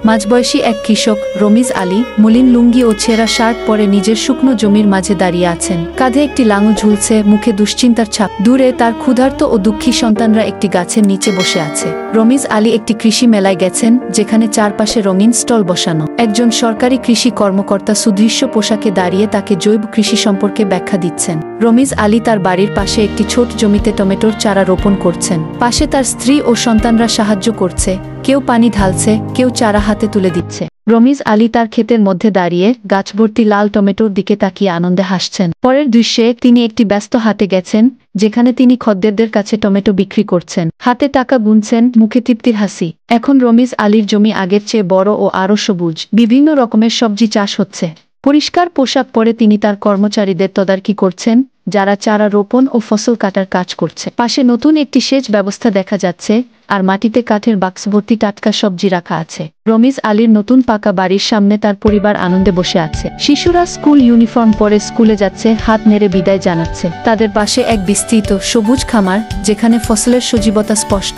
মাঝবয়সী এক কৃষক রমিজ আলী মলিন লুঙ্গি ও ছেঁড়া শার্ট পরে নিজের শুকনো জমির মাঝে দাঁড়িয়ে আছেন। কাঁধে একটি লাঙল ঝুলছে, মুখে দুশ্চিন্তার ছাপ। দূরে তার ক্ষুধার্ত ও দুঃখী সন্তানরা একটি গাছের নিচে বসে আছে। রমিজ আলী একটি কৃষি মেলায় গেছেন, যেখানে চারপাশে রঙিন স্টল বসানো। একজন সরকারি কৃষি কর্মকর্তা সুদৃশ্য পোশাকে দাঁড়িয়ে তাকে জৈব কৃষি সম্পর্কে ব্যাখ্যা দিচ্ছেন। রমিজ আলী তার বাড়ির পাশে একটি ছোট জমিতে টমেটোর চারা রোপণ করছেন। পাশে তার স্ত্রী ও সন্তানরা সাহায্য করছে, কেউ পানি ঢালছে, কেউ চারা হাতে তুলে দিচ্ছে। রমিজ আলী তার ক্ষেতের মধ্যে দাঁড়িয়ে গাছ ভর্তি লাল টমেটোর দিকে তাকিয়ে আনন্দে হাসছেন। পরের দৃশ্যে তিনি একটি ব্যস্ত হাটে গেছেন, যেখানে তিনি খদ্দেরদের কাছে টমেটো বিক্রি করছেন। হাতে টাকা গুনছেন, মুখে তৃপ্তির হাসি। এখন রমিজ আলীর জমি আগের চেয়ে বড় ও আরও সবুজ। বিভিন্ন রকমের সবজি চাষ হচ্ছে। পরিষ্কার পোশাক পরে তিনি তার কর্মচারীদের তদারকি করছেন, যারা চারা রোপণ ও ফসল কাটার কাজ করছে। পাশে নতুন একটি সেচ ব্যবস্থা দেখা যাচ্ছে, আর মাটিতে কাঠের বাক্স ভর্তি টাটকা সবজি রাখা আছে। রমিজ আলীর নতুন পাকা বাড়ির সামনে তার পরিবার আনন্দে বসে আছে। শিশুরা স্কুল ইউনিফর্ম পরে স্কুলে যাচ্ছে, হাত নেড়ে বিদায় জানাচ্ছে। তাদের পাশে এক বিস্তৃত সবুজ খামার, যেখানে ফসলের সজীবতা স্পষ্ট।